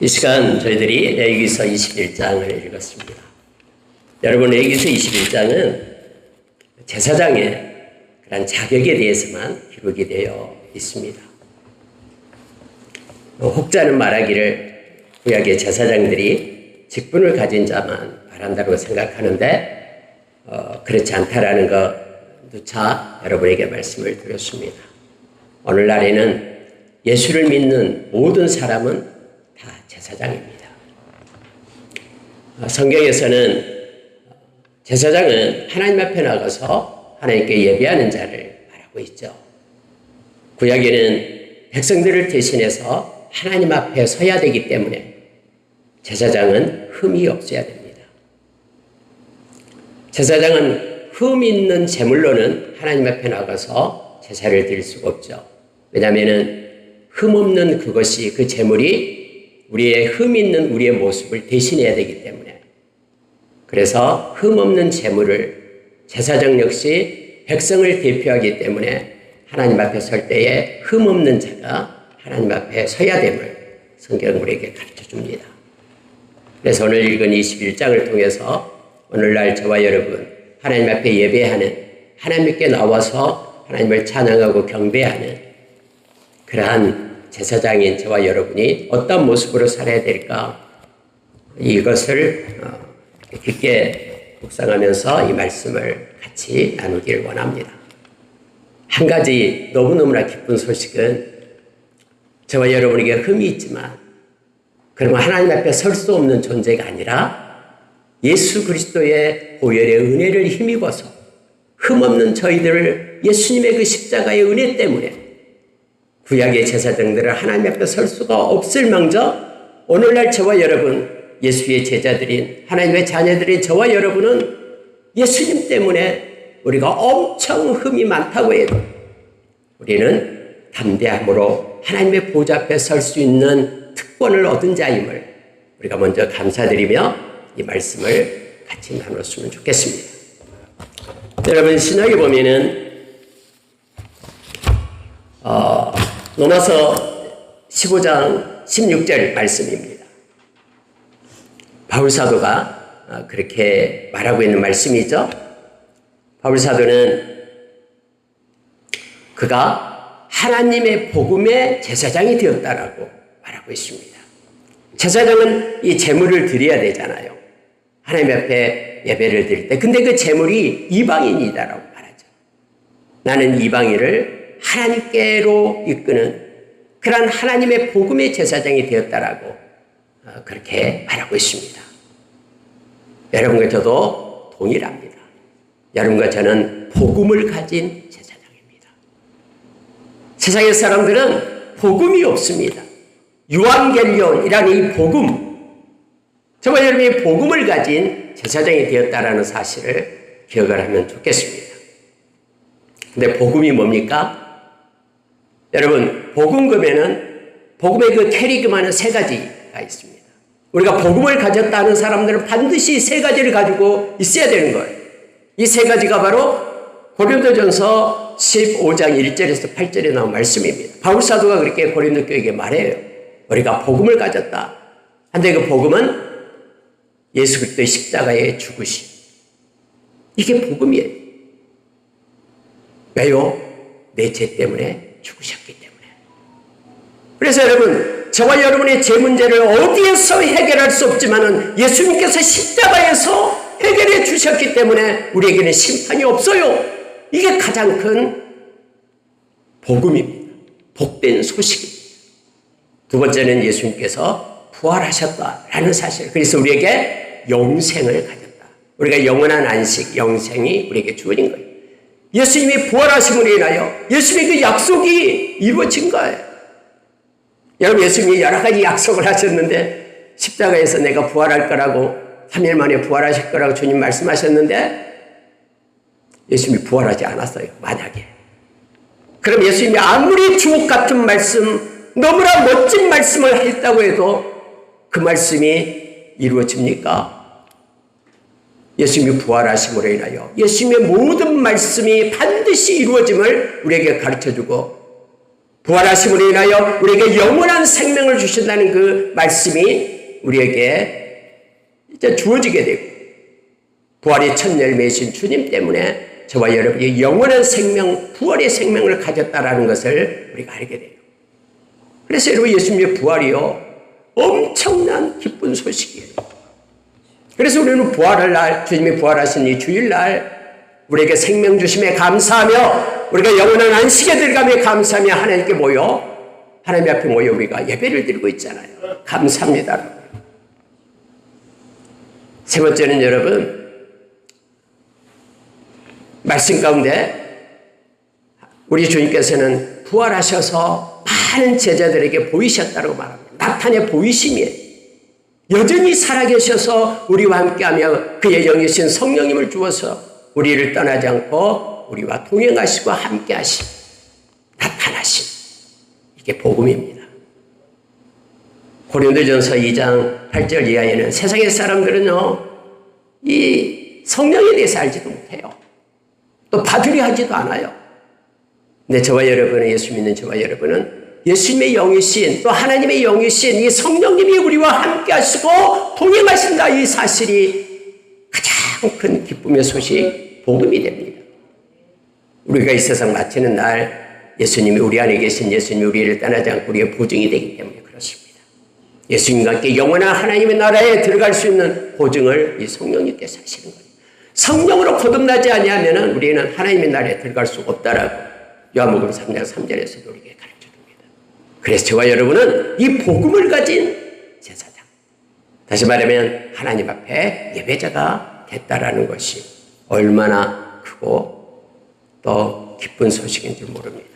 이 시간 저희들이 레위기서 21장을 읽었습니다. 여러분, 레위기서 21장은 제사장의 그런 자격에 대해서만 기록이 되어 있습니다. 혹자는 말하기를 구약의 제사장들이 직분을 가진 자만 말한다고 생각하는데 그렇지 않다라는 것 누차 여러분에게 말씀을 드렸습니다. 오늘날에는 예수를 믿는 모든 사람은 다 제사장입니다. 성경에서는 제사장은 하나님 앞에 나가서 하나님께 예배하는 자를 말하고 있죠. 구약에는 백성들을 대신해서 하나님 앞에 서야 되기 때문에 제사장은 흠이 없어야 됩니다. 제사장은 흠 있는 제물로는 하나님 앞에 나가서 제사를 드릴 수가 없죠. 왜냐하면 흠 없는 그것이, 그 제물이 우리의 흠 있는 우리의 모습을 대신해야 되기 때문에, 그래서 흠 없는 제물을, 제사장 역시 백성을 대표하기 때문에 하나님 앞에 설 때에 흠 없는 자가 하나님 앞에 서야 됨을 성경은 우리에게 가르쳐 줍니다. 그래서 오늘 읽은 21장을 통해서 오늘날 저와 여러분, 하나님 앞에 예배하는, 하나님께 나와서 하나님을 찬양하고 경배하는 그러한 제사장인 저와 여러분이 어떤 모습으로 살아야 될까, 이것을 깊게 묵상하면서 이 말씀을 같이 나누기를 원합니다. 한 가지 너무너무나 기쁜 소식은 저와 여러분에게 흠이 있지만 그러면 하나님 앞에 설 수 없는 존재가 아니라 예수 그리스도의 보혈의 은혜를 힘입어서 흠 없는 저희들을 예수님의 그 십자가의 은혜 때문에 구약의 제사장들은 하나님 앞에 설 수가 없을 망정 오늘날 저와 여러분, 예수의 제자들인 하나님의 자녀들인 저와 여러분은 예수님 때문에 우리가 엄청 흠이 많다고 해도 우리는 담대함으로 하나님의 보좌 앞에 설 수 있는 특권을 얻은 자임을 우리가 먼저 감사드리며 이 말씀을 같이 나눴으면 좋겠습니다. 여러분, 신약에 보면은 로마서 15장 16절 말씀입니다. 바울사도가 그렇게 말하고 있는 말씀이죠. 바울사도는 그가 하나님의 복음의 제사장이 되었다라고 말하고 있습니다. 제사장은 이 제물을 드려야 되잖아요. 하나님 앞에 예배를 드릴 때. 근데 그 제물이 이방인이다라고 말하죠. 나는 이방인을 하나님께로 이끄는 그런 하나님의 복음의 제사장이 되었다라고 그렇게 말하고 있습니다. 여러분과 저도 동일합니다. 여러분과 저는 복음을 가진 제사장입니다. 세상의 사람들은 복음이 없습니다. 유한겔리온이라는 이 복음, 정말 여러분이 복음을 가진 제사장이 되었다라는 사실을 기억을 하면 좋겠습니다. 근데 복음이 뭡니까? 여러분, 복음 그러면은 복음의 그 캐리그만은 세 가지가 있습니다. 우리가 복음을 가졌다는 사람들은 반드시 세 가지를 가지고 있어야 되는 거예요. 이 세 가지가 바로 고린도전서 15장 1절에서 8절에 나온 말씀입니다. 바울사도가 그렇게 고린도 교회에게 말해요. 우리가 복음을 가졌다. 한데 그 복음은 예수 그리스도의 십자가에 죽으심. 이게 복음이에요. 왜요? 내 죄 때문에 죽으셨기 때문에. 그래서 여러분, 저와 여러분의 죄 문제를 어디에서 해결할 수 없지만은 예수님께서 십자가에서 해결해 주셨기 때문에 우리에게는 심판이 없어요. 이게 가장 큰 복음입니다. 복된 소식입니다. 두 번째는 예수님께서 부활하셨다라는 사실. 그래서 우리에게 영생을 가졌다. 우리가 영원한 안식, 영생이 우리에게 주어진 거예요. 예수님이 부활하심으로 인하여 예수님의 그 약속이 이루어진 거예요. 여러분, 예수님이 여러 가지 약속을 하셨는데 십자가에서 내가 부활할 거라고, 3일 만에 부활하실 거라고 주님 말씀하셨는데 예수님이 부활하지 않았어요. 만약에. 그럼 예수님이 아무리 주옥 같은 말씀, 너무나 멋진 말씀을 했다고 해도 그 말씀이 이루어집니까? 예수님이 부활하심으로 인하여 예수님의 모든 말씀이 반드시 이루어짐을 우리에게 가르쳐주고 부활하심으로 인하여 우리에게 영원한 생명을 주신다는 그 말씀이 우리에게 이제 주어지게 되고, 부활의 첫 열매이신 주님 때문에 저와 여러분이 영원한 생명, 부활의 생명을 가졌다라는 것을 우리가 알게 돼요. 그래서 여러분, 예수님의 부활이요, 엄청난 기쁜 소식이에요. 그래서 우리는 부활할 날, 주님이 부활하신 이 주일날 우리에게 생명 주심에 감사하며, 우리가 영원한 안식에 들어가며 감사하며 하나님께 모여, 하나님 앞에 모여 우리가 예배를 드리고 있잖아요. 감사합니다. 세 번째는 여러분, 말씀 가운데 우리 주님께서는 부활하셔서 많은 제자들에게 보이셨다고 말합니다. 나타내 보이심이에요. 여전히 살아계셔서 우리와 함께하며 그의 영이신 성령님을 주어서 우리를 떠나지 않고 우리와 동행하시고 함께하심, 나타나심, 이게 복음입니다. 고린도전서 2장 8절 이하에는 세상의 사람들은요, 이 성령에 대해서 알지도 못해요. 또 받으려 하지도 않아요. 근데 저와 여러분은, 예수 믿는 저와 여러분은 예수님의 영이신, 또 하나님의 영이신 이 성령님이 우리와 함께 하시고 동행하신다, 이 사실이 가장 큰 기쁨의 소식, 복음이 됩니다. 우리가 이 세상 마치는 날 예수님이, 우리 안에 계신 예수님이 우리를 떠나지 않고 우리의 보증이 되기 때문에 그렇습니다. 예수님과 함께 영원한 하나님의 나라에 들어갈 수 있는 보증을 이 성령님께서 하시는 거예요. 성령으로 거듭나지 아니하면 우리는 하나님의 나라에 들어갈 수 없다라고 요한복음 3장 3절에서도 우리에게 가르쳐 줍니다. 그래서 저와 여러분은 이 복음을 가진 제사장, 다시 말하면 하나님 앞에 예배자가 됐다라는 것이 얼마나 크고 또 기쁜 소식인지 모릅니다.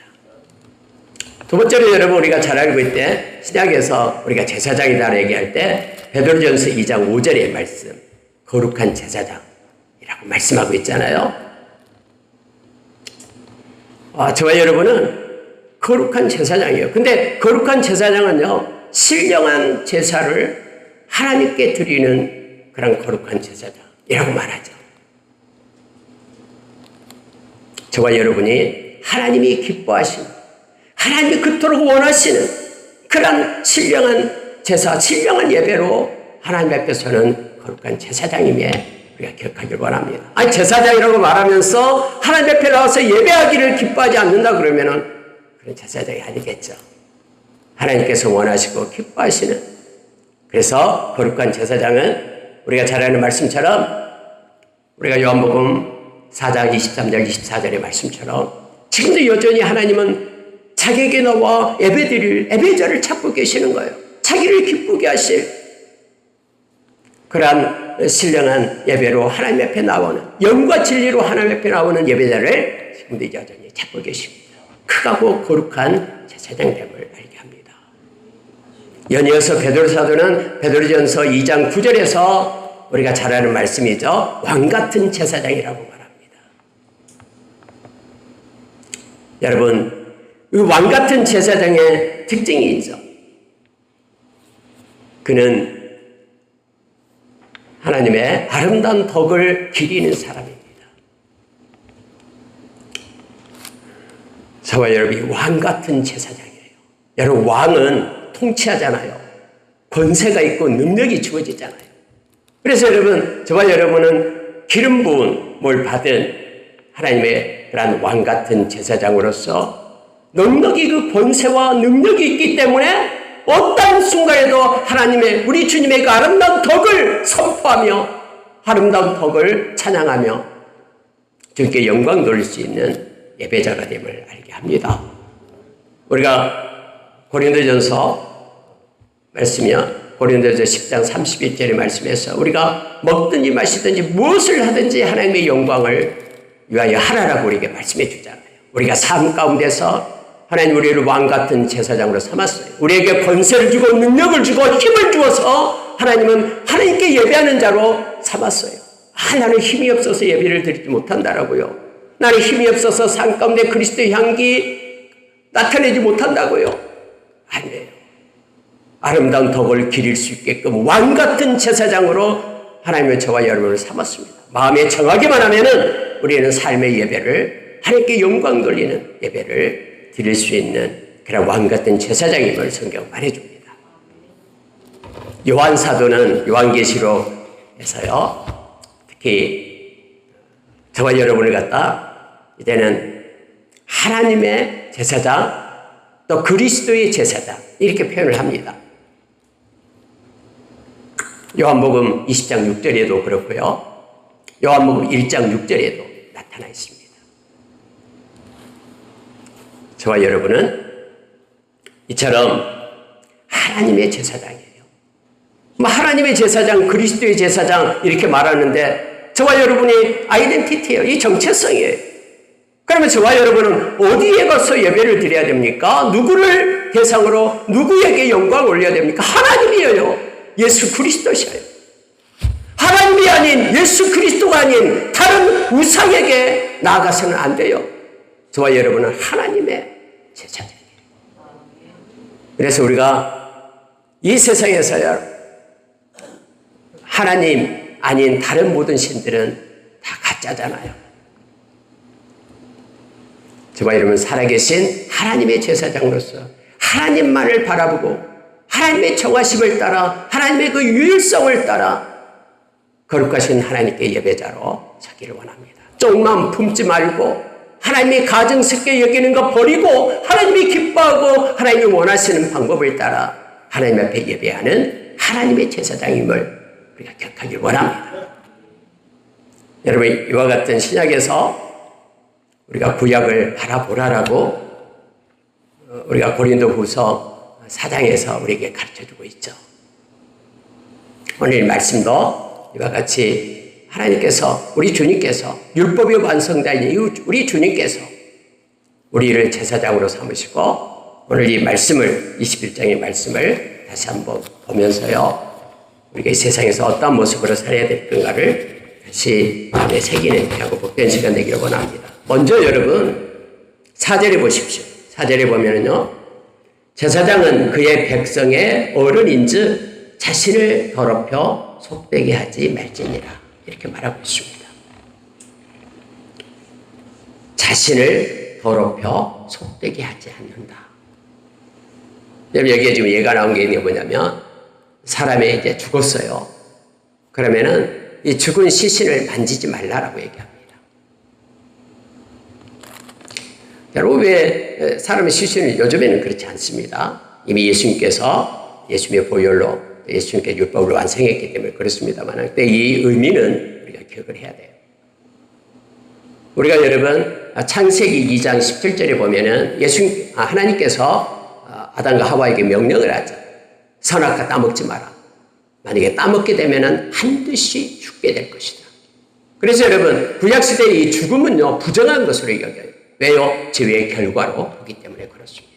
두 번째로 여러분, 우리가 잘 알고 있대, 신약에서 우리가 제사장이다 얘기할 때 베드로전서 2장 5절의 말씀, 거룩한 제사장이라고 말씀하고 있잖아요. 저와 여러분은 거룩한 제사장이에요. 근데 거룩한 제사장은요, 신령한 제사를 하나님께 드리는 그런 거룩한 제사장이라고 말하죠. 저와 여러분이 하나님이 기뻐하시는, 하나님이 그토록 원하시는 그런 신령한 제사, 신령한 예배로 하나님 앞에서는 거룩한 제사장임에 우리가 기억하길 원합니다. 아니, 제사장이라고 말하면서 하나님 앞에 나와서 예배하기를 기뻐하지 않는다 그러면은 그런 제사장이 아니겠죠. 하나님께서 원하시고 기뻐하시는, 그래서 거룩한 제사장은 우리가 잘 아는 말씀처럼, 우리가 요한복음 4장 23절 24절의 말씀처럼 지금도 여전히 하나님은 자기에게 나와 예배드릴 예배자를 찾고 계시는 거예요. 자기를 기쁘게 하실 그러한 신령한 예배로 하나님 앞에 나오는, 영과 진리로 하나님 앞에 나오는 예배자를 지금도 여전히 찾고 계십니다. 크고 거룩한 제사장됨을 알게 합니다. 연이어서 베드로 사도는 베드로전서 2장 9절에서 우리가 잘 아는 말씀이죠. 왕같은 제사장이라고 말합니다. 여러분, 이 왕같은 제사장의 특징이 있죠. 그는 하나님의 아름다운 덕을 기리는 사람입니다. 저와 여러분이 왕같은 제사장이에요. 여러분, 왕은 통치하잖아요. 권세가 있고 능력이 주어지잖아요. 그래서 여러분, 저와 여러분은 기름 부음을 받은 하나님의 그런 왕같은 제사장으로서 넉넉히 그 권세와 능력이 있기 때문에 어떤 순간에도 하나님의, 우리 주님의 그 아름다운 덕을 선포하며 아름다운 덕을 찬양하며 주님께 영광 돌릴 수 있는 예배자가 됨을 알게 합니다. 우리가 고린도전서 말씀이요, 고린도전서 10장 31절의 말씀에서 우리가 먹든지 마시든지 무엇을 하든지 하나님의 영광을 위하여 하라라고 우리에게 말씀해 주잖아요. 우리가 삶 가운데서 하나님 우리를 왕같은 제사장으로 삼았어요. 우리에게 권세를 주고 능력을 주고 힘을 주어서 하나님은 하나님께 예배하는 자로 삼았어요. 나는 힘이 없어서 예배를 드리지 못한다라고요. 나는 힘이 없어서 삶 가운데 그리스도의 향기 나타내지 못한다고요. 아니에요. 아름다운 덕을 기릴 수 있게끔 왕같은 제사장으로 하나님의 저와 여러분을 삼았습니다. 마음에 정하기만 하면은 우리는 삶의 예배를, 하나님께 영광 돌리는 예배를 드릴 수 있는 그런 왕 같은 제사장임을 성경 말해줍니다. 요한 사도는 요한계시록에서요, 특히 저와 여러분을 갖다 이제는 하나님의 제사장 또 그리스도의 제사장 이렇게 표현을 합니다. 요한복음 20장 6절에도 그렇고요. 요한복음 1장 6절에도 나타나 있습니다. 저와 여러분은 이처럼 하나님의 제사장이에요. 하나님의 제사장, 그리스도의 제사장 이렇게 말하는데 저와 여러분이 아이덴티티예요. 이 정체성이에요. 그러면 저와 여러분은 어디에 가서 예배를 드려야 됩니까? 누구를 대상으로 누구에게 영광을 올려야 됩니까? 하나님이에요. 예수 그리스도셔요. 하나님이 아닌 예수 그리스도가 아닌 다른 우상에게 나아가서는 안 돼요. 저와 여러분은 하나님의 제사장이에요. 그래서 우리가 이 세상에서요, 하나님 아닌 다른 모든 신들은 다 가짜잖아요. 저와 여러분 살아계신 하나님의 제사장으로서 하나님만을 바라보고 하나님의 정하심을 따라 하나님의 그 유일성을 따라 거룩하신 하나님께 예배자로 서기를 원합니다. 쪽만 품지 말고 하나님이 가증스럽게 여기는 거 버리고 하나님이 기뻐하고 하나님이 원하시는 방법을 따라 하나님 앞에 예배하는 하나님의 제사장임을 우리가 기억하길 원합니다. 여러분 이와 같은 신약에서 우리가 구약을 바라보라라고 우리가 고린도후서 4장에서 우리에게 가르쳐주고 있죠. 오늘 말씀도 이와 같이 하나님께서 우리 주님께서 율법이 완성된 이후 우리 주님께서 우리를 제사장으로 삼으시고 오늘 이 말씀을 21장의 말씀을 다시 한번 보면서요. 우리가 이 세상에서 어떤 모습으로 살아야 될 건가를 다시 마음에 새기는 귀하고 복된 시간 되기를 원합니다. 먼저 여러분 4절에 보십시오. 4절에 보면은요. 제사장은 그의 백성의 어른인즉 자신을 더럽혀 속되게 하지 말지니라. 이렇게 말하고 있습니다. 자신을 더럽혀 속되게 하지 않는다. 여기에 지금 얘가 나온 게 뭐냐면 사람이 이제 죽었어요. 그러면은 이 죽은 시신을 만지지 말라라고 얘기합니다. 여러분 왜 사람의 시신을 요즘에는 그렇지 않습니다. 이미 예수님께서 예수님의 보혈로 예수님께 율법을 완성했기 때문에 그렇습니다만 그때 이 의미는 우리가 기억을 해야 돼요. 우리가 여러분 창세기 2장 17절에 보면은 하나님께서 아담과 하와에게 명령을 하죠. 선악과 따먹지 마라. 만약에 따먹게 되면은 반드시 죽게 될 것이다. 그래서 여러분 구약시대의 이 죽음은요 부정한 것으로 여겨요. 왜요? 죄의 결과로 보기 때문에 그렇습니다.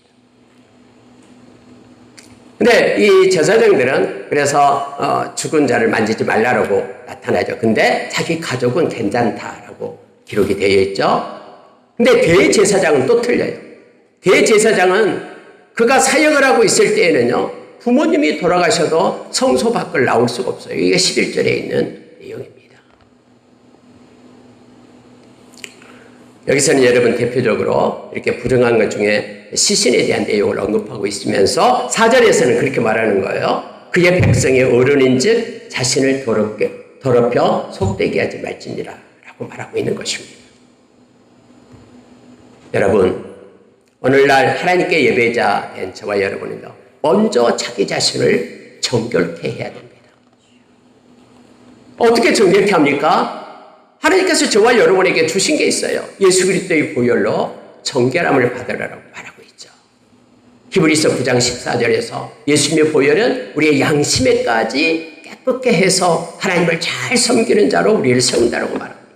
근데 이 제사장들은 그래서 죽은 자를 만지지 말라라고 나타나죠. 근데 자기 가족은 괜찮다라고 기록이 되어 있죠. 근데 대제사장은 또 틀려요. 대제사장은 그가 사역을 하고 있을 때에는요. 부모님이 돌아가셔도 성소 밖을 나올 수가 없어요. 이게 11절에 있는 내용입니다. 여기서는 여러분 대표적으로 이렇게 부정한 것 중에 시신에 대한 내용을 언급하고 있으면서 4절에서는 그렇게 말하는 거예요. 그의 백성의 어른인즉 자신을 더럽혀 속되게 하지 말지니라 라고 말하고 있는 것입니다. 여러분 오늘날 하나님께 예배자 된 저와 여러분은요. 먼저 자기 자신을 정결케 해야 됩니다. 어떻게 정결케 합니까? 하나님께서 저와 여러분에게 주신 게 있어요. 예수 그리스도의 보혈로 정결함을 받으라고 말하고 있죠. 히브리서 9장 14절에서 예수님의 보혈은 우리의 양심에까지 깨끗게 해서 하나님을 잘 섬기는 자로 우리를 세운다고 말합니다.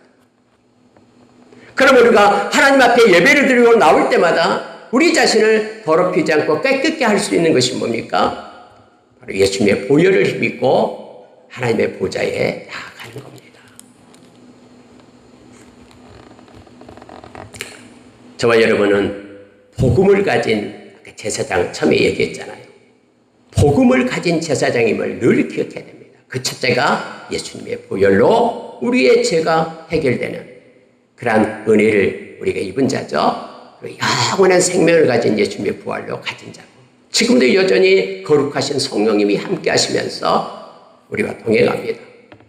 그럼 우리가 하나님 앞에 예배를 드리고 나올 때마다 우리 자신을 더럽히지 않고 깨끗게 할 수 있는 것이 뭡니까? 바로 예수님의 보혈을 힘입고 하나님의 보좌에 나아가는 겁니다. 저와 여러분은 복음을 가진 제사장 처음에 얘기했잖아요. 복음을 가진 제사장임을 늘 기억해야 됩니다. 그 첫째가 예수님의 보혈로 우리의 죄가 해결되는 그러한 은혜를 우리가 입은 자죠. 영원한 생명을 가진 예수님의 부활로 가진 자고 지금도 여전히 거룩하신 성령님이 함께 하시면서 우리와 동행합니다.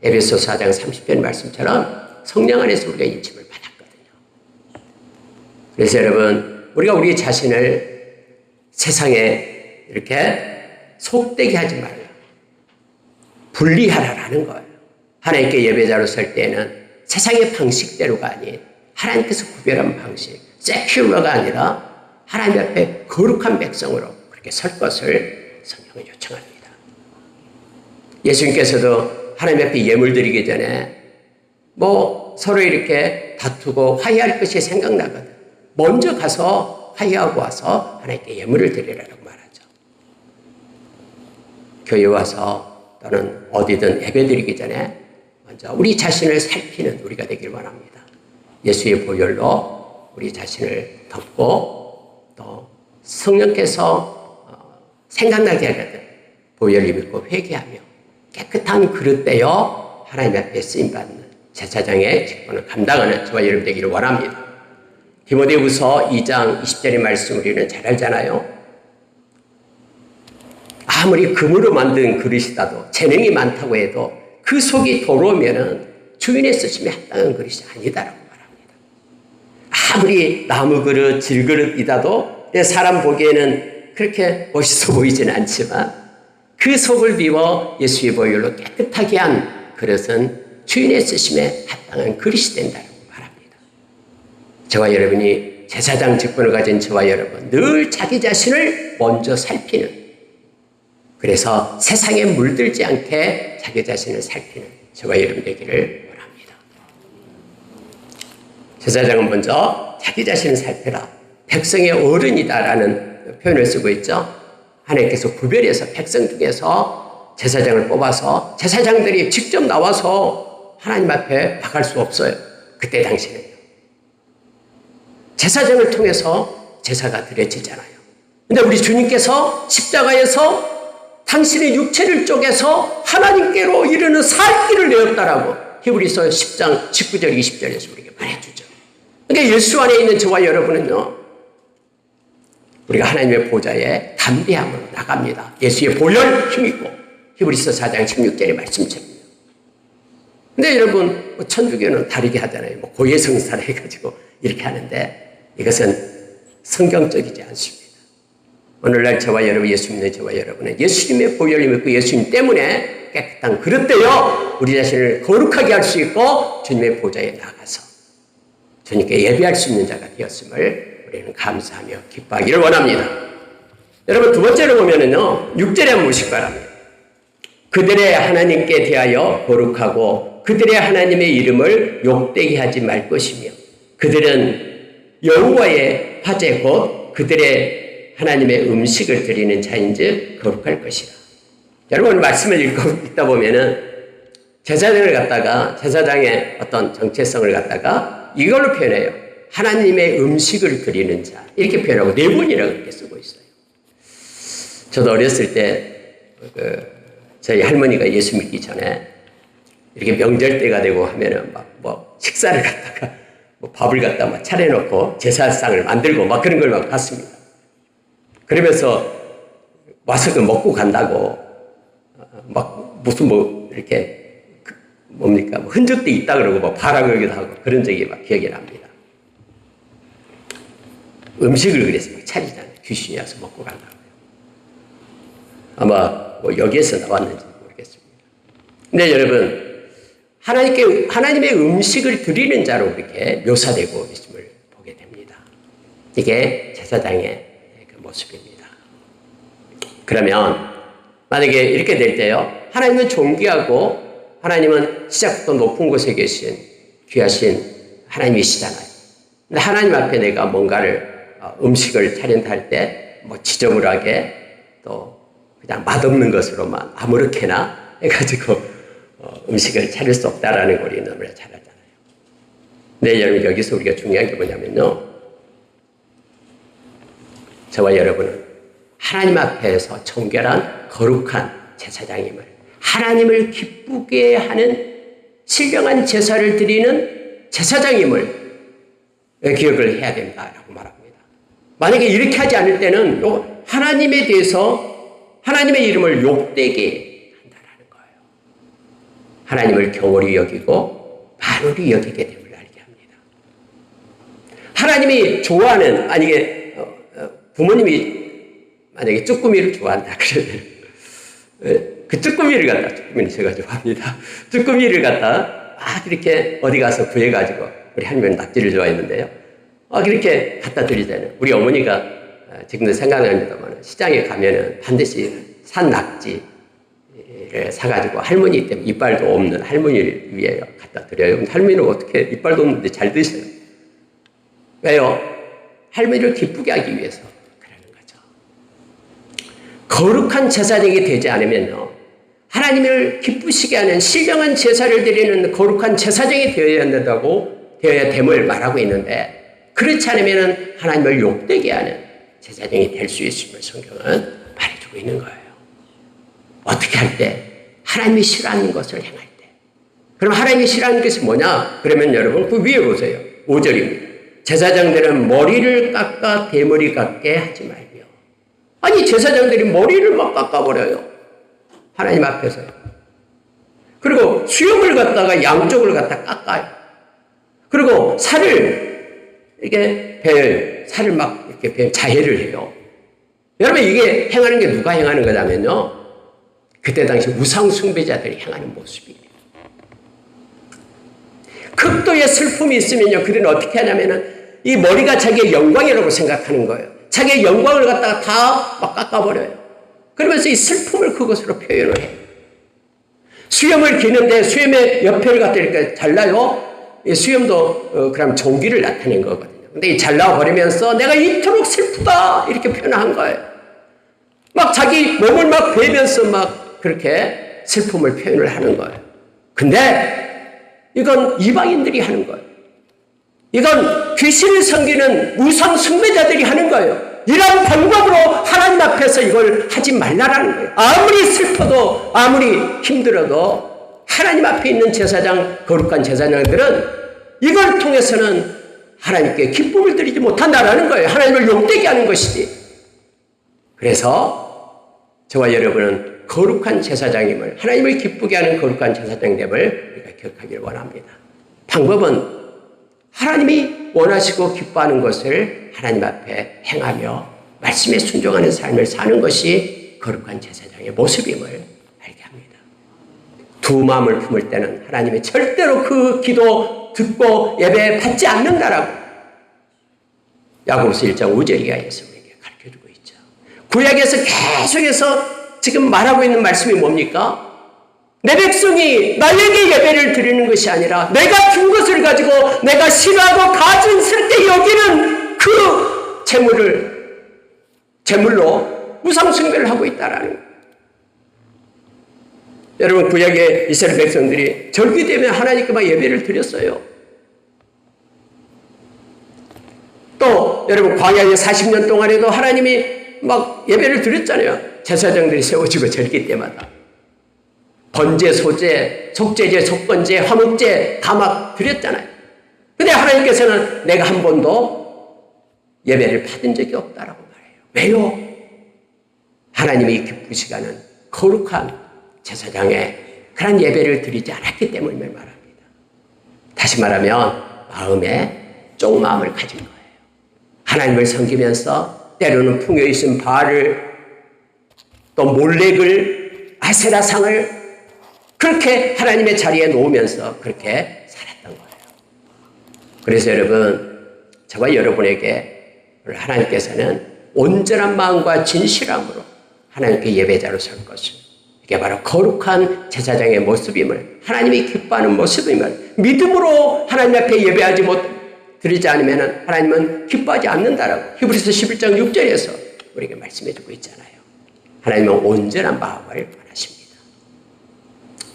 에베소서 4장 30절 말씀처럼 성령 안에서 우리가 인침을 받았거든요. 그래서 여러분, 우리가 우리 자신을 세상에 이렇게 속되게 하지 말라. 분리하라라는 거예요. 하나님께 예배자로 설 때에는 세상의 방식대로가 아닌 하나님께서 구별한 방식, 세큘러가 아니라 하나님 앞에 거룩한 백성으로 그렇게 설 것을 성경은 요청합니다. 예수님께서도 하나님 앞에 예물 드리기 전에 서로 이렇게 다투고 화해할 것이 생각나거든. 먼저 가서 화해하고 와서 하나님께 예물을 드리라고 말하죠. 교회 와서 또는 어디든 예배 드리기 전에 먼저 우리 자신을 살피는 우리가 되길 원합니다. 예수의 보혈로 우리 자신을 덮고 또 성령께서 생각나게 하거든 보혈을 입고 회개하며 깨끗한 그릇 되어 하나님 앞에 쓰임받는 제사장의 직분을 감당하는 저와 여러분 되기를 원합니다. 디모데후서 2장 20절의 말씀 우리는 잘 알잖아요. 아무리 금으로 만든 그릇이라도 재능이 많다고 해도 그 속이 더러우면 주인의 쓰심에 합당한 그릇이 아니다라고 말합니다. 아무리 나무 그릇, 질그릇이라도 사람 보기에는 그렇게 멋있어 보이지는 않지만 그 속을 비워 예수의 보혈로 깨끗하게 한 그릇은 주인의 쓰심에 합당한 그릇이 된다고 말합니다. 저와 여러분이 제사장 직분을 가진 저와 여러분 늘 자기 자신을 먼저 살피는, 그래서 세상에 물들지 않게 자기 자신을 살피는 저와 여러분 되기를 원합니다. 제사장은 먼저 자기 자신을 살펴라. 백성의 어른이다라는 표현을 쓰고 있죠. 하나님께서 구별해서 백성 중에서 제사장을 뽑아서 제사장들이 직접 나와서 하나님 앞에 나갈 수 없어요. 그때 당시에는요. 제사장을 통해서 제사가 드려지잖아요. 근데 우리 주님께서 십자가에서 당신의 육체를 쪼개서 하나님께로 이르는 살 길을 내었다라고 히브리서 10장 19절 20절에서 우리에게 말해주죠. 그러니까 예수 안에 있는 저와 여러분은요, 우리가 하나님의 보좌에 담대함으로 나갑니다. 예수의 보혈 힘있고 히브리서 4장 16절의 말씀처럼요. 근데 여러분 천주교는 다르게 하잖아요. 고해성사를 해가지고 이렇게 하는데 이것은 성경적이지 않습니다. 오늘날 저와 여러분, 예수 믿는 저와 여러분은 예수님의 보혈을 믿고 예수님 때문에 깨끗한 그릇 되어 우리 자신을 거룩하게 할 수 있고 주님의 보좌에 나가서 주님께 예배할 수 있는 자가 되었음을 우리는 감사하며 기뻐하기를 원합니다. 여러분 두 번째로 보면은요, 6절에 한번 보시기 바랍니다. 그들의 하나님께 대하여 거룩하고 그들의 하나님의 이름을 욕되게 하지 말 것이며 그들은 여호와의 화제 곧 그들의 하나님의 음식을 드리는 자인즉 거룩할 것이라. 여러분 말씀을 읽다 보면은 제사장을 갖다가 제사장의 어떤 정체성을 갖다가 이걸로 표현해요. 하나님의 음식을 드리는 자 이렇게 표현하고 네 번이라고 이렇게 쓰고 있어요. 저도 어렸을 때 저희 할머니가 예수 믿기 전에 이렇게 명절 때가 되고 하면은 식사를 갖다가 밥을 갖다 막 차려놓고 제사상을 만들고 막 그런 걸 막 봤습니다. 그러면서 와서 그 먹고 간다고 막 무슨 이렇게 뭡니까 흔적도 있다 그러고 막 봐라 그러기도 하고 그런 적이 막 기억이 납니다. 음식을 그래서 막 차리잖아요. 귀신이 와서 먹고 간다고요. 아마 여기에서 나왔는지 모르겠습니다. 근데 여러분 하나님의 음식을 드리는 자로 이렇게 묘사되고 있음을 보게 됩니다. 이게 제사장의 모습입니다. 그러면 만약에 이렇게 될 때요, 하나님은 존귀하고 하나님은 시작부터 높은 곳에 계신 귀하신 하나님이시잖아요. 근데 하나님 앞에 내가 뭔가를 음식을 차린다 할 때 지저분하게 또 그냥 맛없는 것으로만 아무렇게나 해가지고 음식을 차릴 수 없다라는 걸 우리는 너무나 잘 알잖아요. 근데 여러분 여기서 우리가 중요한 게 뭐냐면요, 저와 여러분은 하나님 앞에서 정결한 거룩한 제사장임을, 하나님을 기쁘게 하는 신령한 제사를 드리는 제사장임을 기억을 해야 된다라고 말합니다. 만약에 이렇게 하지 않을 때는 하나님에 대해서 하나님의 이름을 욕되게 한다는 거예요. 하나님을 경홀히 여기고 만홀히 여기게 됨을 알게 합니다. 하나님이 좋아하는, 아니 부모님이 만약에 쭈꾸미를 좋아한다 그러면 그 쭈꾸미를 갖다, 쭈꾸미는 제가 좋아합니다. 쭈꾸미를 갖다 막 이렇게 어디 가서 구해가지고, 우리 할머니는 낙지를 좋아했는데요. 그렇게 갖다 드리잖아요. 우리 어머니가 지금도 생각납니다만 시장에 가면은 반드시 산 낙지를 사가지고 할머니 때문에 이빨도 없는 할머니를 위해 갖다 드려요. 할머니는 어떻게 이빨도 없는데 잘 드세요? 왜요? 할머니를 기쁘게 하기 위해서 그러는 거죠. 거룩한 제사장이 되지 않으면요, 하나님을 기쁘시게 하는 신령한 제사를 드리는 거룩한 제사장이 되어야 됨을 말하고 있는데, 그렇지 않으면 하나님을 욕되게 하는 제사장이 될 수 있음을 성경은 말해주고 있는 거예요. 어떻게 할 때? 하나님이 싫어하는 것을 행할 때. 그럼 하나님이 싫어하는 것이 뭐냐? 그러면 여러분 그 위에 보세요. 5절입니다. 제사장들은 머리를 깎아 대머리 같게 하지 말며. 아니, 제사장들이 머리를 막 깎아버려요. 하나님 앞에서요. 그리고 수염을 갖다가 양쪽을 갖다 깎아요. 그리고 살을 살을 막 이렇게 자해를 해요. 여러분, 이게 행하는 게 누가 행하는 거냐면요, 그때 당시 우상숭배자들이 행하는 모습이에요. 극도의 슬픔이 있으면요, 그들은 어떻게 하냐면은 이 머리가 자기의 영광이라고 생각하는 거예요. 자기의 영광을 갖다가 다 막 깎아버려요. 그러면서 이 슬픔을 그것으로 표현을 해요. 수염을 기는데 수염의 옆에를 갖다 이렇게 잘라요. 이 수염도 그럼 종기를 나타낸 거거든요. 근데 이 잘라버리면서 내가 이토록 슬프다 이렇게 표현한 거예요. 막 자기 몸을 막 베면서 막 그렇게 슬픔을 표현을 하는 거예요. 근데 이건 이방인들이 하는 거예요. 이건 귀신을 섬기는 우상 숭배자들이 하는 거예요. 이런 방법으로 하나님 앞에서 이걸 하지 말라라는 거예요. 아무리 슬퍼도 아무리 힘들어도 하나님 앞에 있는 제사장, 거룩한 제사장들은 이걸 통해서는 하나님께 기쁨을 드리지 못한다라는 거예요. 하나님을 욕되게 하는 것이지. 그래서 저와 여러분은 거룩한 제사장임을, 하나님을 기쁘게 하는 거룩한 제사장됨을 우리가 기억하기를 원합니다. 방법은 하나님이 원하시고 기뻐하는 것을 하나님 앞에 행하며 말씀에 순종하는 삶을 사는 것이 거룩한 제사장의 모습임을 알게 합니다. 두 마음을 품을 때는 하나님이 절대로 그 기도 듣고 예배 받지 않는다라고 야고보서 1장 5절 이하에서 우리에게 가르쳐주고 있죠. 구약에서 계속해서 지금 말하고 있는 말씀이 뭡니까? 내 백성이 나에게 예배를 드리는 것이 아니라 내가 준 것을 가지고 내가 싫어하고 가진 쓸데 여기는 그 제물로 우상숭배를 하고 있다라는 거예요. 여러분, 구약의 이스라엘 백성들이 절기 되면 하나님께 막 예배를 드렸어요. 또 여러분, 광야에 40년 동안에도 하나님이 막 예배를 드렸잖아요. 제사장들이 세워지고 절기 때마다 번제, 소제, 속제제, 속건제, 화목제 다 막 드렸잖아요. 근데 하나님께서는 내가 한 번도 예배를 받은 적이 없다라고 말해요. 왜요? 하나님이 기쁘시게 하는 거룩한 제사장에 그런 예배를 드리지 않았기 때문에 말합니다. 다시 말하면 마음에 쪽마음을 가진 거예요. 하나님을 섬기면서 때로는 풍요에 있은 바알을, 또 몰렉을, 아세라상을 그렇게 하나님의 자리에 놓으면서 그렇게 살았던 거예요. 그래서 여러분, 저와 여러분에게 하나님께서는 온전한 마음과 진실함으로 하나님께 예배자로 설 것을, 이게 바로 거룩한 제사장의 모습임을, 하나님이 기뻐하는 모습임을 믿음으로 하나님 앞에 예배하지 드리지 않으면 하나님은 기뻐하지 않는다라고 히브리서 11장 6절에서 우리에게 말씀해주고 있잖아요. 하나님은 온전한 마음을 원하십니다.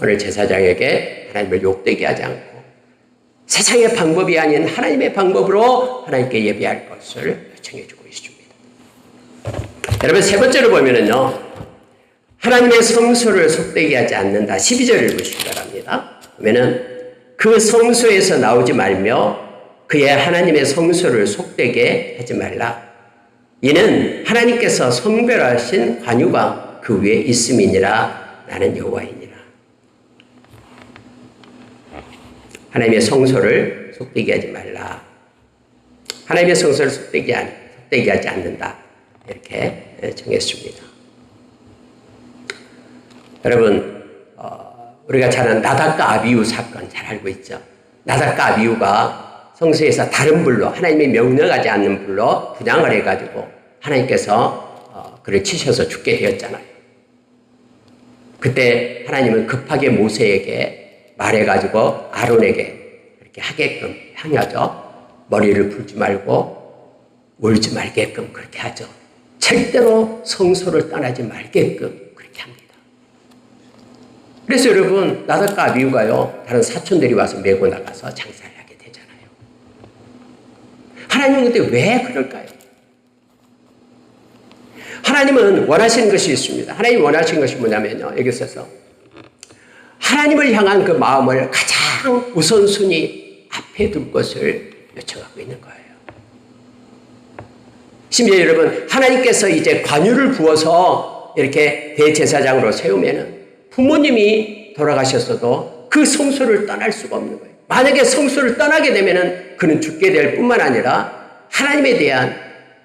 오늘 제사장에게 하나님을 욕되게 하지 않고 세상의 방법이 아닌 하나님의 방법으로 하나님께 예배할 것을 요청해주고 있습니다. 여러분, 세 번째로 보면은요, 하나님의 성소를 속되게 하지 않는다. 12절을 보시기 바랍니다. 그러면은 그 성소에서 나오지 말며 그의 하나님의 성소를 속되게 하지 말라. 이는 하나님께서 선별하신 관유가 그 위에 있음이니라. 나는 여호와이니라. 하나님의 성소를 속되게 하지 말라. 하나님의 성소를 속되게 하지 않는다. 이렇게 정했습니다. 여러분, 우리가 잘 아는 나답과 아비후 사건 잘 알고 있죠. 나답과 아비후가 성소에서 다른 불로, 하나님이 명령하지 않는 불로 분향을 해가지고 하나님께서 그를 치셔서 죽게 되었잖아요. 그때 하나님은 급하게 모세에게 말해가지고 아론에게 이렇게 하게끔 향하죠. 머리를 풀지 말고 울지 말게끔 그렇게 하죠. 절대로 성소를 떠나지 말게끔 그렇게 합니다. 그래서 여러분, 나답과 아비후가요, 다른 사촌들이 와서 메고 나가서 장사를 하게 되잖아요. 하나님은 근데 왜 그럴까요? 하나님은 원하시는 것이 있습니다. 하나님이 원하시는 것이 뭐냐면요, 여기 있어서 하나님을 향한 그 마음을 가장 우선순위 앞에 둘 것을 요청하고 있는 거예요. 심지어 여러분, 하나님께서 이제 관유를 부어서 이렇게 대제사장으로 세우면은 부모님이 돌아가셨어도 그 성소를 떠날 수가 없는 거예요. 만약에 성소를 떠나게 되면은 그는 죽게 될 뿐만 아니라 하나님에 대한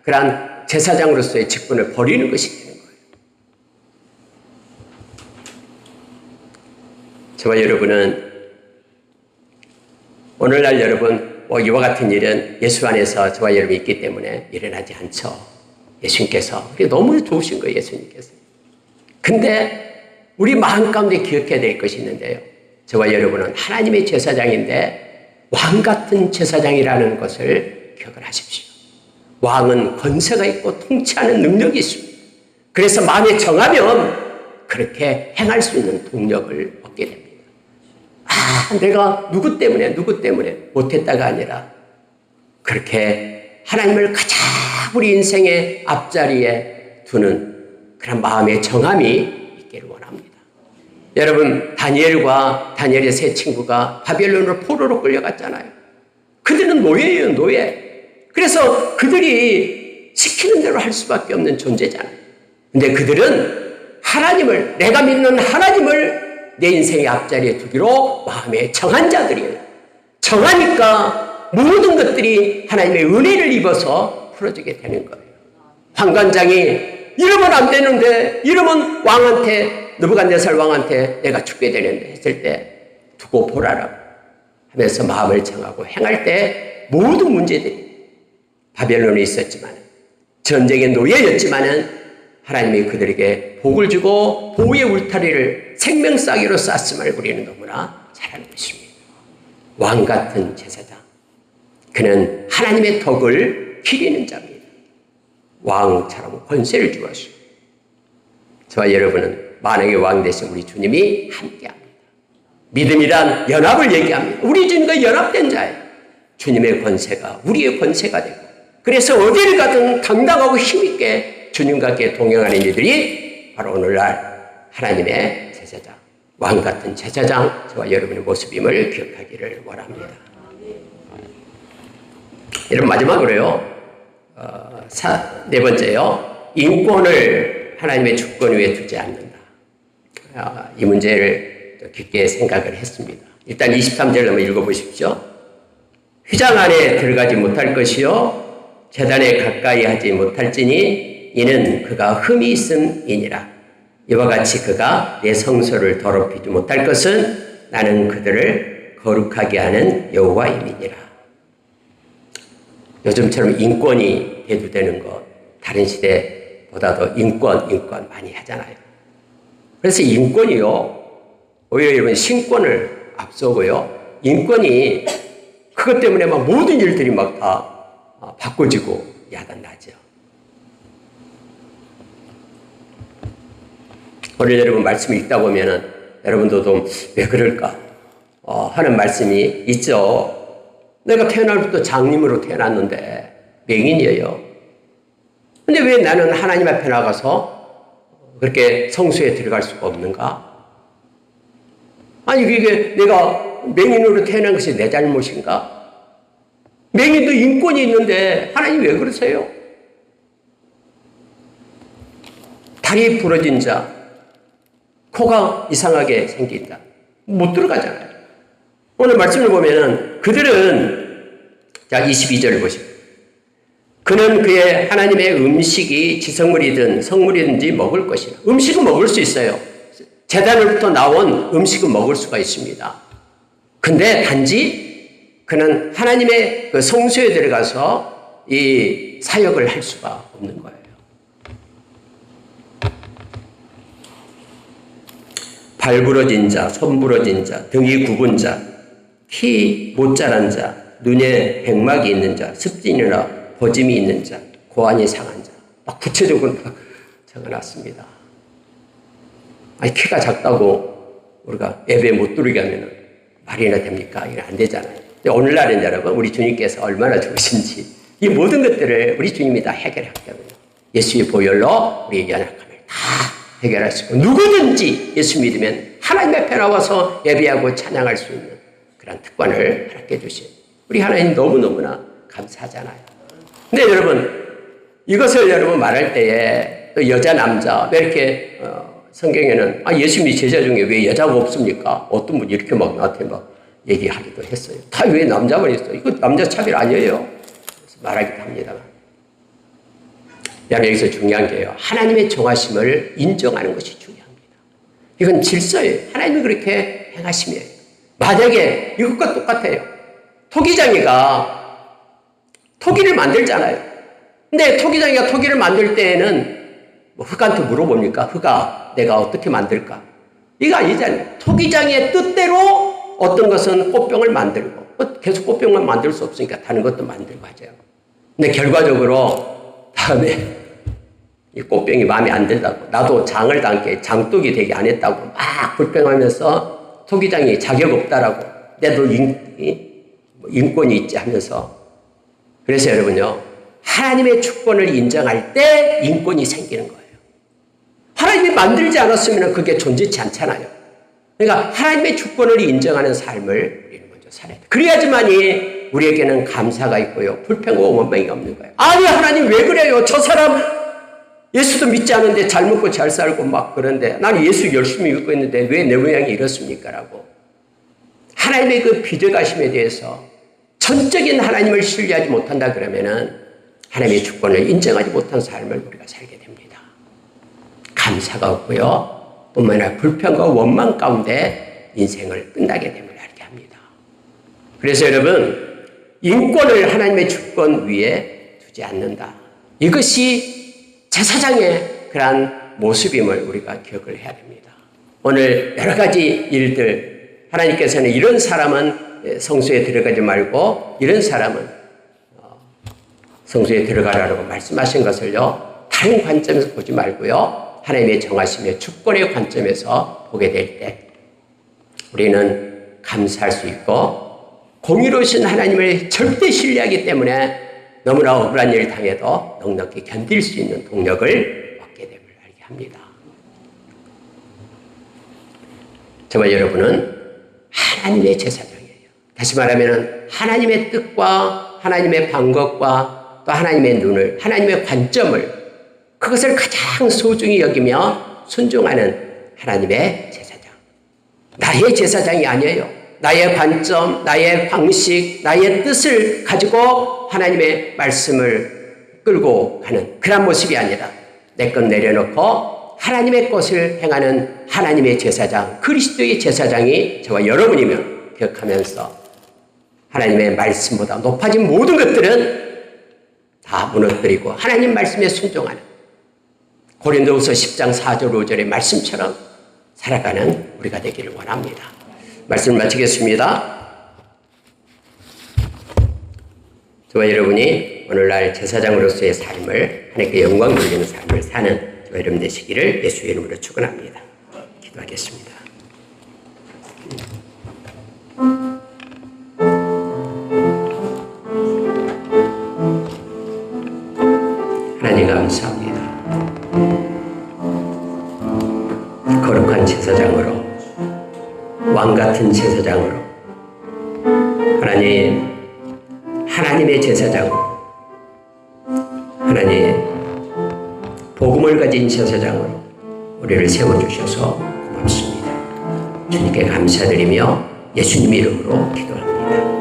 그러한 제사장으로서의 직분을 버리는 것이 되는 거예요. 저와 여러분은 오늘날 여러분 이와 같은 일은 예수 안에서 저와 여러분이 있기 때문에 일어나지 않죠. 예수님께서. 너무 좋으신 거예요, 예수님께서. 근데 우리 마음 가운데 기억해야 될 것이 있는데요. 저와 여러분은 하나님의 제사장인데 왕 같은 제사장이라는 것을 기억을 하십시오. 왕은 권세가 있고 통치하는 능력이 있습니다. 그래서 마음에 정하면 그렇게 행할 수 있는 동력을 얻게 됩니다. 내가 누구 때문에 못했다가 아니라 그렇게 하나님을 가장 우리 인생의 앞자리에 두는 그런 마음의 정함이 있기를 원합니다. 여러분, 다니엘의 세 친구가 바벨론으로 포로로 끌려갔잖아요. 그들은 노예예요, 노예. 그래서 그들이 시키는 대로 할 수밖에 없는 존재잖아요. 근데 그들은 내가 믿는 하나님을 내 인생의 앞자리에 두기로 마음에 정한 자들이에요. 정하니까 모든 것들이 하나님의 은혜를 입어서 풀어지게 되는 거예요. 환관장이 이러면 안 되는데, 이러면 느부갓네살 왕한테 내가 죽게 되는데 했을 때 두고 보라라고 하면서 마음을 정하고 행할 때 모든 문제들이 바벨론에 있었지만, 전쟁의 노예였지만은 하나님이 그들에게 복을 주고 보호의 울타리를 생명싸기로 쌌음을 우리는 너무나 잘 알고 있습니다. 왕 같은 제사장. 그는 하나님의 덕을 기리는 자입니다. 왕처럼 권세를 주었습니다. 저와 여러분은 만왕의 왕 되신 우리 주님이 함께합니다. 믿음이란 연합을 얘기합니다. 우리 주님과 연합된 자예요. 주님의 권세가 우리의 권세가 되고, 그래서 어디를 가든 당당하고 힘있게 주님과 함께 동행하는 이들이 바로 오늘날 하나님의 제사장, 왕 같은 제사장, 저와 여러분의 모습임을 기억하기를 원합니다. 여러분, 마지막으로요, 네 번째요, 인권을 하나님의 주권 위에 두지 않는다. 이 문제를 깊게 생각을 했습니다. 일단 23절 한번 읽어보십시오. 휘장 안에 들어가지 못할 것이요 제단에 가까이 하지 못할지니 이는 그가 흠이 있음이니라. 이와 같이 그가 내 성소를 더럽히지 못할 것은 나는 그들을 거룩하게 하는 여호와임이니라. 요즘처럼 인권이 대두되는 것, 다른 시대보다도 인권 많이 하잖아요. 그래서 인권이요, 오히려 여러분 신권을 앞서고요, 인권이 그것 때문에 막 모든 일들이 막 다 바꿔지고 야단나죠. 오늘 여러분 말씀 읽다 보면은 여러분들도 왜 그럴까 하는 말씀이 있죠. 내가 태어날부터 장님으로 태어났는데 맹인이에요. 근데 왜 나는 하나님 앞에 나가서 그렇게 성소에 들어갈 수가 없는가? 아니, 그게 내가 맹인으로 태어난 것이 내 잘못인가? 맹인도 인권이 있는데 하나님 왜 그러세요? 다리 부러진 자, 코가 이상하게 생긴 자, 못 들어가잖아요. 오늘 말씀을 보면은 그들은, 자, 22절을 보시고, 그는 그의 하나님의 음식이 지성물이든 성물이든지 먹을 것이라. 음식은 먹을 수 있어요. 제단으로부터 나온 음식은 먹을 수가 있습니다. 근데 단지 그는 하나님의 그 성소에 들어가서 이 사역을 할 수가 없는 거예요. 발 부러진 자, 손 부러진 자, 등이 굽은 자, 키 못 자란 자, 눈에 백막이 있는 자, 습진이나 버짐이 있는 자, 고환이 상한 자. 막 구체적으로 적어놨습니다. 아니, 키가 작다고 우리가 예배 못 드리게 하면 말이나 됩니까? 이게 안 되잖아요. 근데 오늘날은 여러분, 우리 주님께서 얼마나 좋으신지 이 모든 것들을 우리 주님이 다 해결했거든요. 예수의 보혈로 우리의 연약함을 다 해결할 수 있고, 누구든지 예수 믿으면 하나님 앞에 나와서 예배하고 찬양할 수 있는 그런 특권을 허락해 주신 우리 하나님 너무너무나 감사하잖아요. 근데 여러분, 이것을 여러분 말할 때에 또 여자, 남자, 왜 이렇게 성경에는 예수님이 제자 중에 왜 여자가 없습니까? 어떤 분이 이렇게 막 나한테 막 얘기하기도 했어요. 다 왜 남자만 있어? 이거 남자 차별 아니에요? 그래서 말하기도 합니다만. 여기서 중요한 게요, 하나님의 정하심을 인정하는 것이 중요합니다. 이건 질서예요. 하나님이 그렇게 행하심이에요. 만약에 이것과 똑같아요. 토기장이가 토기를 만들잖아요. 근데 토기장이가 토기를 만들 때에는 뭐 흑한테 물어봅니까? 흑아, 내가 어떻게 만들까? 이거 아니잖아요. 토기장의 뜻대로 어떤 것은 꽃병을 만들고, 계속 꽃병만 만들 수 없으니까 다른 것도 만들고 하죠. 근데 결과적으로 다음에 이 꽃병이 마음에 안 들다고, 나도 장을 담게 장독이 되게 안 했다고 막 불평하면서 토기장이 자격 없다라고, 내도 인권이 있지 하면서. 그래서 여러분요, 하나님의 주권을 인정할 때 인권이 생기는 거예요. 하나님이 만들지 않았으면 그게 존재치 않잖아요. 그러니까 하나님의 주권을 인정하는 삶을 우리는 먼저 살아야 돼요. 그래야지만이 우리에게는 감사가 있고요, 불평과 원망이 없는 거예요. 아니, 하나님 왜 그래요? 저 사람 예수도 믿지 않은데 잘 먹고 잘 살고 막 그런데 나는 예수 열심히 믿고 있는데 왜 내 모양이 이렇습니까? 라고. 하나님의 그 비대가심에 대해서 전적인 하나님을 신뢰하지 못한다 그러면은 하나님의 주권을 인정하지 못한 삶을 우리가 살게 됩니다. 감사가 없고요, 뿐만 아니라 불평과 원망 가운데 인생을 끝나게 됨을 알게 합니다. 그래서 여러분, 인권을 하나님의 주권 위에 두지 않는다. 이것이 제사장의 그러한 모습임을 우리가 기억을 해야 됩니다. 오늘 여러 가지 일들, 하나님께서는 이런 사람은 성소에 들어가지 말고 이런 사람은 성소에 들어가라고 말씀하신 것을요, 다른 관점에서 보지 말고요, 하나님의 정하심의 주권의 관점에서 보게 될 때 우리는 감사할 수 있고, 공의로우신 하나님을 절대 신뢰하기 때문에 너무나 억울한 일을 당해도 넉넉히 견딜 수 있는 동력을 얻게 됨을 알게 합니다. 정말 여러분은 하나님의 제사장이에요. 다시 말하면 하나님의 뜻과 하나님의 방법과 또 하나님의 눈을, 하나님의 관점을, 그것을 가장 소중히 여기며 순종하는 하나님의 제사장. 나의 제사장이 아니에요. 나의 관점, 나의 방식, 나의 뜻을 가지고 하나님의 말씀을 끌고 가는 그런 모습이 아니라 내 것 내려놓고 하나님의 것을 행하는 하나님의 제사장, 그리스도의 제사장이 저와 여러분이면 기억하면서 하나님의 말씀보다 높아진 모든 것들은 다 무너뜨리고 하나님 말씀에 순종하는 고린도후서 10장 4절 5절의 말씀처럼 살아가는 우리가 되기를 원합니다. 말씀을 마치겠습니다. 저와 여러분이 오늘날 제사장으로서의 삶을, 하나님께 영광 돌리는 삶을 사는 저와 여러분 되시기를 예수의 이름으로 축원합니다. 기도하겠습니다. 하나님 감사합니다. 거룩한 제사장으로, 왕같은 제사장으로, 하나님의 제사장으로, 하나님 복음을 가진 제사장으로 우리를 세워주셔서 고맙습니다. 주님께 감사드리며 예수님 이름으로 기도합니다.